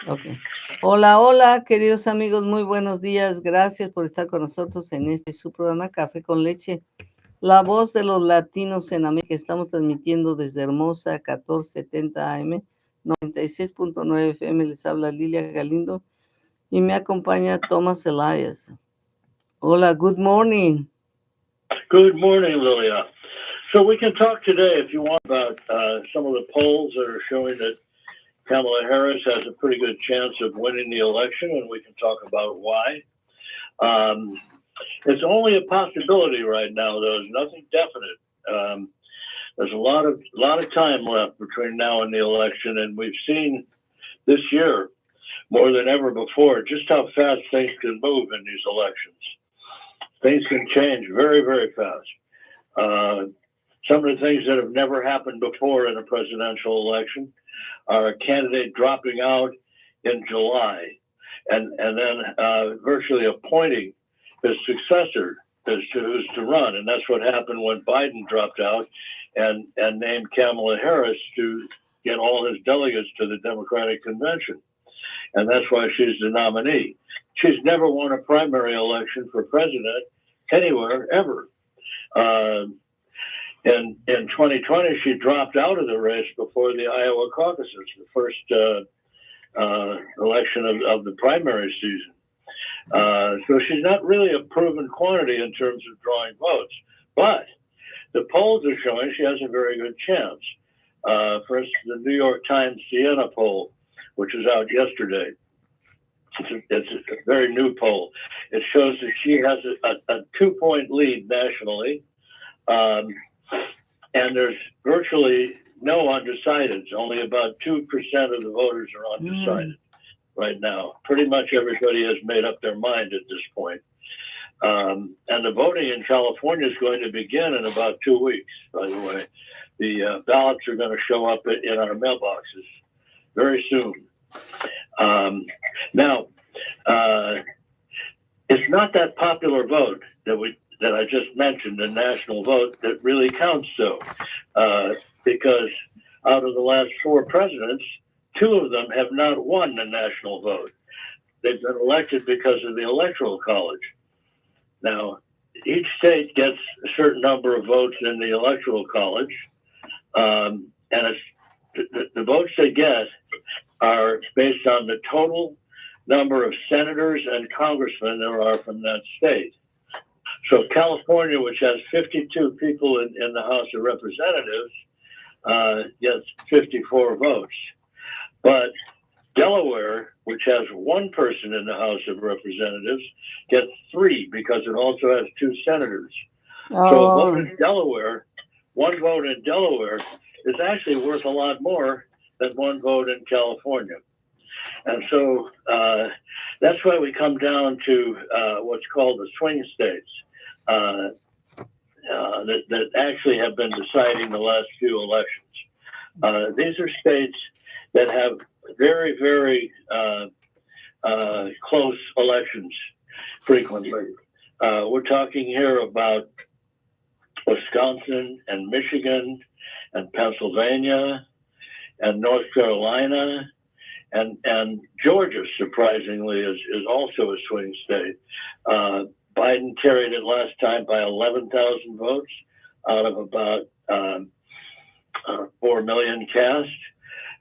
Ok. Hola, hola, queridos amigos, muy buenos días. Gracias por estar con nosotros en su programa Café con Leche, la voz de los latinos en América. Estamos transmitiendo desde Hermosa, 1470 AM, 96.9 FM. Les habla Lilia Galindo y me acompaña Thomas Elias. Hola, good morning. Good morning, Lilia. So we can talk today, if you want, about some of the polls that are showing that Kamala Harris has a pretty good chance of winning the election, and we can talk about why. It's only a possibility right now, though. There's nothing definite. There's a lot of time left between now and the election, and we've seen this year more than ever before just how fast things can move in these elections. Things can change very, very fast. Some of the things that have never happened before in a presidential election are a candidate dropping out in July and then virtually appointing his successor who's to run. And that's what happened when Biden dropped out and named Kamala Harris to get all his delegates to the Democratic convention. And that's why she's the nominee. She's never won a primary election for president anywhere, ever. In 2020, she dropped out of the race before the Iowa caucuses, the first election of the primary season. So she's not really a proven quantity in terms of drawing votes. But the polls are showing she has a very good chance. For instance, the New York Times Siena poll, which was out yesterday, it's a very new poll. It shows that she has a 2-point lead nationally. And there's virtually no undecideds. Only about 2% of the voters are undecided right now. Pretty much everybody has made up their mind at this point. And the voting in California is going to begin in about 2 weeks, by the way. The ballots are going to show up in our mailboxes very soon. Now, it's not that popular vote that I just mentioned, the national vote, that really counts, though, because out of the last 4 presidents, 2 of them have not won the national vote. They've been elected because of the Electoral College. Now, each state gets a certain number of votes in the Electoral College, and the votes they get are based on the total number of senators and congressmen there are from that state. So California, which has 52 people in the House of Representatives, gets 54 votes. But Delaware, which has 1 person in the House of Representatives, gets 3 because it also has 2 senators. So a vote in Delaware, 1 vote in Delaware is actually worth a lot more than 1 vote in California. And so that's why we come down to what's called the swing states that actually have been deciding the last few elections. These are states that have very, very close elections frequently. We're talking here about Wisconsin and Michigan and Pennsylvania and North Carolina. And Georgia, surprisingly, is also a swing state. Biden carried it last time by 11,000 votes out of about 4 million cast.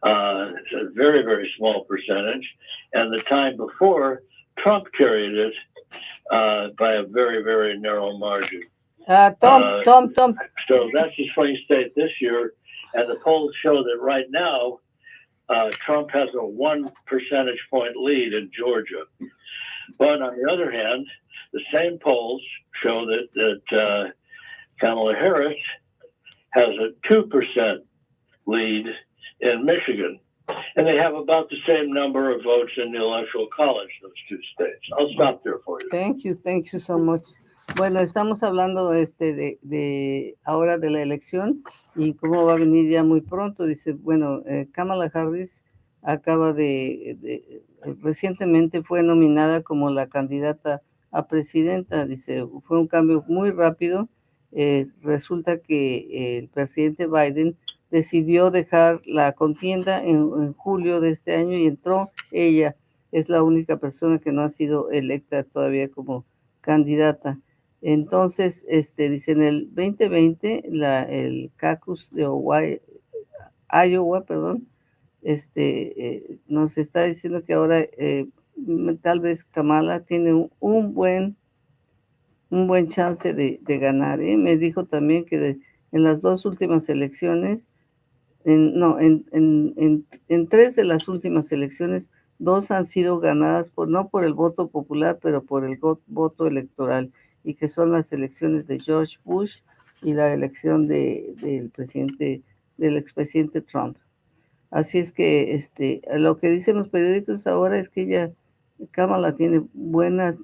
It's a very, very small percentage. And the time before, Trump carried it by a very, very narrow margin. Tom. So that's the swing state this year. And the polls show that right now, Trump has a 1 percentage point lead in Georgia. But on the other hand, the same polls show that Kamala Harris has a 2% lead in Michigan. And they have about the same number of votes in the Electoral College, those 2 states. I'll stop there for you. Thank you so much. Bueno, estamos hablando de ahora de la elección y cómo va a venir ya muy pronto. Dice, bueno, Kamala Harris acaba recientemente fue nominada como la candidata a presidenta. Dice, fue un cambio muy rápido. Resulta que el presidente Biden decidió dejar la contienda en julio de este año y entró ella. Es la única persona que no ha sido electa todavía como candidata. Entonces, dice, en el 2020, el caucus de Iowa, perdón, nos está diciendo que ahora tal vez Kamala tiene un buen chance de ganar. Me dijo también que en las dos últimas elecciones, en tres de las últimas elecciones, dos han sido ganadas no por el voto popular, pero por el voto electoral, y que son las elecciones de George Bush y la elección del expresidente Trump. Así es que lo que dicen los periódicos ahora es que Kamala tiene una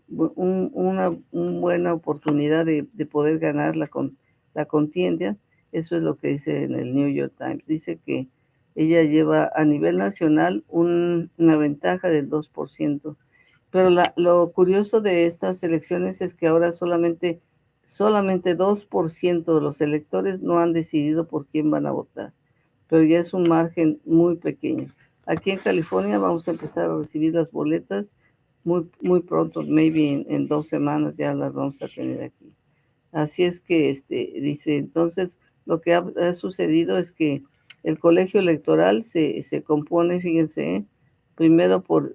buena oportunidad de poder ganar la contienda. Eso es lo que dice en el New York Times. Dice que ella lleva a nivel nacional una ventaja del 2%. Pero lo curioso de estas elecciones es que ahora solamente 2% de los electores no han decidido por quién van a votar, pero ya es un margen muy pequeño. Aquí en California vamos a empezar a recibir las boletas muy pronto, maybe en 2 semanas ya las vamos a tener aquí. Así es que dice, entonces lo que ha sucedido es que el colegio electoral se compone, fíjense, primero por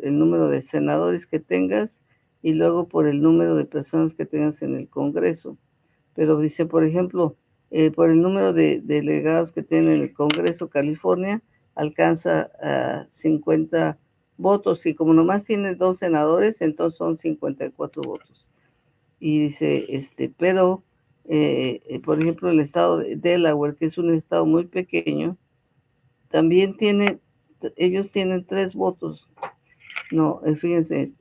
el número de senadores que tengas y luego por el número de personas que tengas en el Congreso. Pero dice, por ejemplo, por el número de delegados que tiene el Congreso, California alcanza a 50 votos, y como nomás tiene 2 senadores, entonces son 54 votos. Y dice, pero, por ejemplo, el estado de Delaware, que es un estado muy pequeño, también ellos tienen 3 votos. No, fíjense,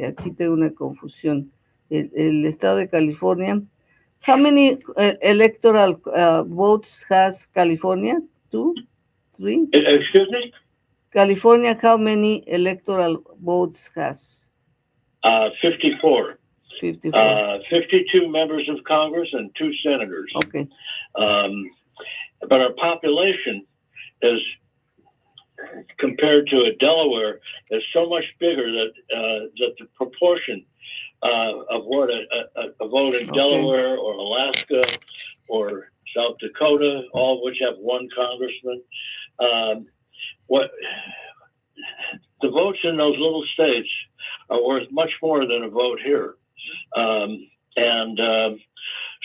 aquí tengo una confusión. El estado de California. How many electoral votes has California? 2, 3? Excuse me? California, how many electoral votes has? 54. 54. 52 members of Congress and 2 senators. Okay. But our population is, compared to Delaware, is so much bigger that the proportion of what a vote in Delaware or Alaska or South Dakota, all of which have 1 congressman, what the votes in those little states are worth much more than a vote here. But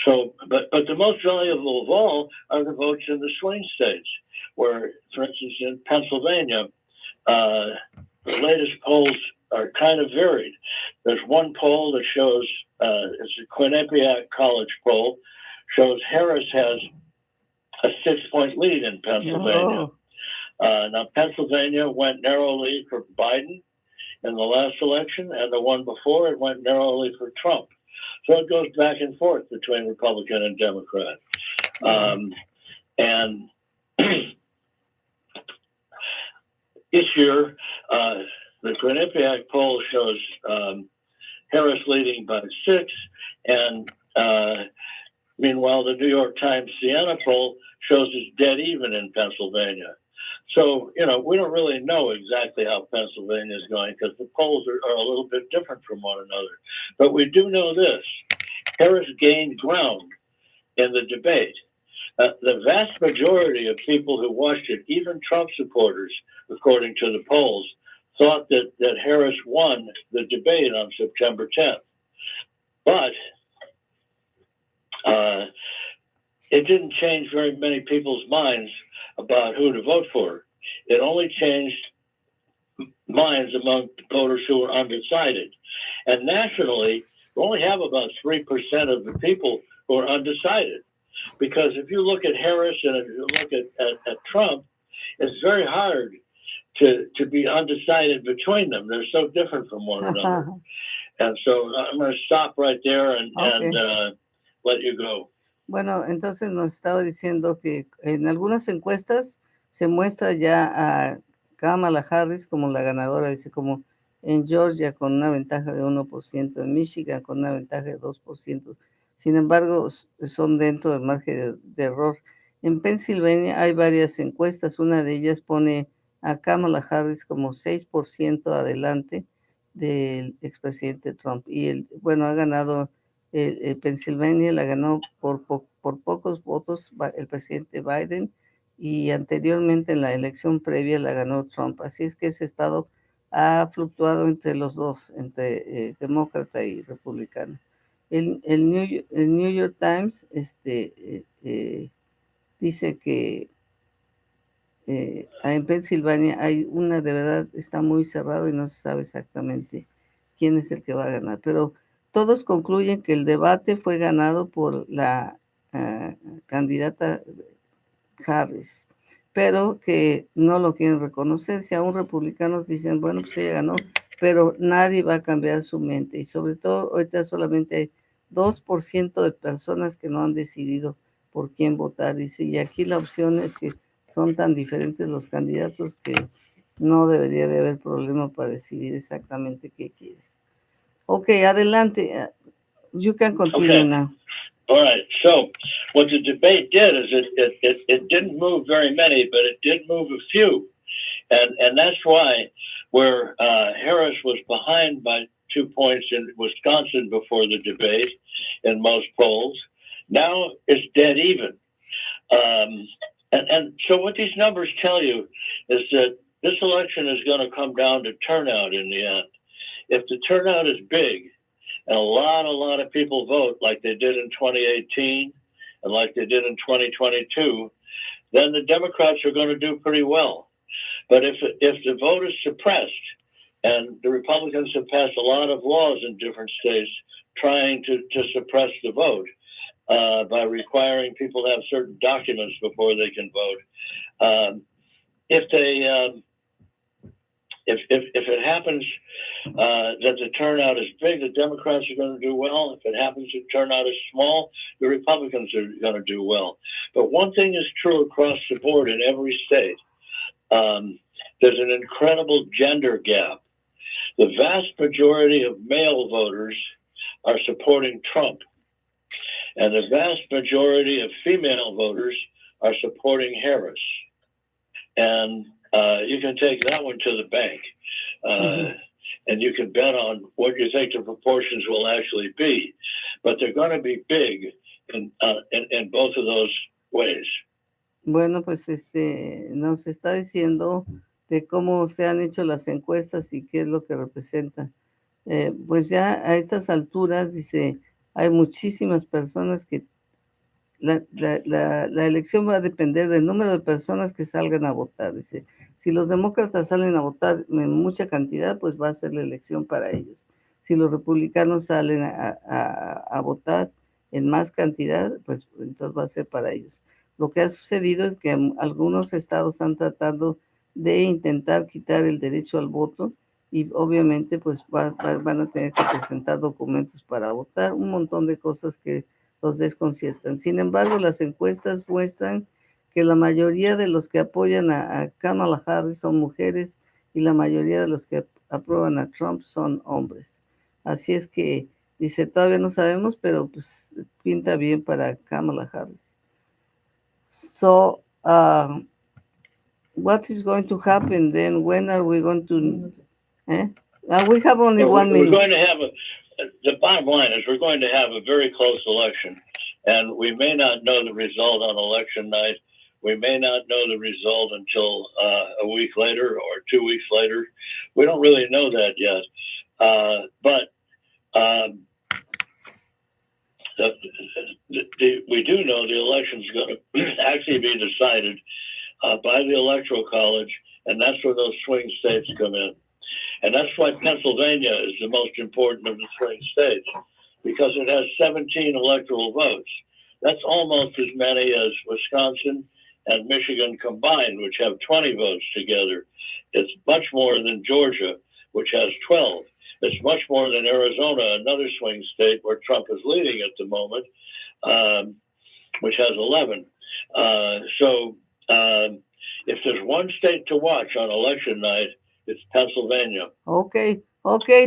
the most valuable of all are the votes in the swing states, where, for instance, in Pennsylvania, the latest polls are kind of varied. There's one poll that shows, it's a Quinnipiac College poll, shows Harris has a 6-point lead in Pennsylvania. Now, Pennsylvania went narrowly for Biden in the last election, and the one before it went narrowly for Trump. So it goes back and forth between Republican and Democrat. And this year, the Quinnipiac poll shows Harris leading by 6, and meanwhile, the New York Times Siena poll shows it's dead even in Pennsylvania. So, we don't really know exactly how Pennsylvania is going because the polls are a little bit different from one another. But we do know this. Harris gained ground in the debate. The vast majority of people who watched it, even Trump supporters, according to the polls, thought that Harris won the debate on September 10th. But it didn't change very many people's minds about who to vote for. It only changed minds among voters who were undecided. And nationally, we only have about 3% of the people who are undecided. Because if you look at Harris and if you look at Trump, it's very hard to be undecided between them. They're so different from one another. And so I'm going to stop right there and let you go. Bueno, entonces nos estaba diciendo que en algunas encuestas se muestra ya a Kamala Harris como la ganadora, dice, como en Georgia con una ventaja de 1%, en Michigan con una ventaja de 2%. Sin embargo, son dentro del margen de error. En Pensilvania hay varias encuestas, una de ellas pone a Kamala Harris como 6% adelante del expresidente Trump. Y bueno, ha ganado Pensilvania, la ganó por pocos votos el presidente Biden, y anteriormente en la elección previa la ganó Trump. Así es que ese estado ha fluctuado entre los dos, entre demócrata y republicano. El New York Times dice que en Pensilvania hay una, de verdad, está muy cerrado y no se sabe exactamente quién es el que va a ganar. Pero todos concluyen que el debate fue ganado por la uh, candidata Harris, pero que no lo quieren reconocer. Si aún republicanos dicen, bueno, pues ella ganó, pero nadie va a cambiar su mente. Y sobre todo, ahorita solamente hay 2% de personas que no han decidido por quién votar. Dice, y aquí la opción es que son tan diferentes los candidatos que no debería de haber problema para decidir exactamente qué quieres. Ok, adelante. You can continue now. All right. So what the debate did is it didn't move very many, but it did move a few. And that's why where Harris was behind by 2 points in Wisconsin before the debate in most polls, now it's dead even. And so what these numbers tell you is that this election is going to come down to turnout in the end. If the turnout is big, and a lot of people vote like they did in 2018 and like they did in 2022, then the Democrats are going to do pretty well. But if the vote is suppressed, and the Republicans have passed a lot of laws in different states trying to suppress the vote by requiring people to have certain documents before they can vote. If it happens that the turnout is big, the Democrats are going to do well. If it happens the turnout is small, the Republicans are going to do well. But one thing is true across the board in every state. There's an incredible gender gap. The vast majority of male voters are supporting Trump, and the vast majority of female voters are supporting Harris. And you can take that one to the bank, and you can bet on what you think the proportions will actually be. But they're going to be big in both of those ways. Bueno, pues nos está diciendo de cómo se han hecho las encuestas y qué es lo que representa. Pues ya a estas alturas, dice, hay muchísimas personas que la elección va a depender del número de personas que salgan a votar. Dice, si los demócratas salen a votar en mucha cantidad, pues va a ser la elección para ellos. Si los republicanos salen a votar en más cantidad, pues entonces va a ser para ellos. Lo que ha sucedido es que algunos estados están tratando de intentar quitar el derecho al voto, y obviamente pues van a tener que presentar documentos para votar, un montón de cosas que los desconciertan. Sin embargo, las encuestas muestran que la mayoría de los que apoyan a Kamala Harris son mujeres, y la mayoría de los que aprueban a Trump son hombres. Así es que, dice, todavía no sabemos, pero pues pinta bien para Kamala Harris. So, what is going to happen then? When are we going to... we have only 1 minute. We're going to have the bottom line is we're going to have a very close election, and we may not know the result on election night. We may not know the result until a week later or 2 weeks later. We don't really know that yet. But we do know the election is going to actually be decided by the Electoral College, and that's where those swing states come in. And that's why Pennsylvania is the most important of the swing states, because it has 17 electoral votes. That's almost as many as Wisconsin and Michigan combined, which have 20 votes together. It's much more than Georgia, which has 12. It's much more than Arizona, another swing state where Trump is leading at the moment, which has 11. So if there's one state to watch on election night, it's Pennsylvania. Okay,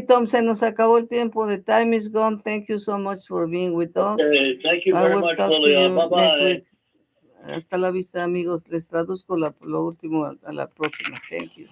Tom, se nos acabó el tiempo. The time is gone. Thank you so much for being with us. Okay, thank you very much, Lilia. Bye-bye. Next week. Hasta la vista, amigos. Les traduzco lo último a la próxima. Thank you.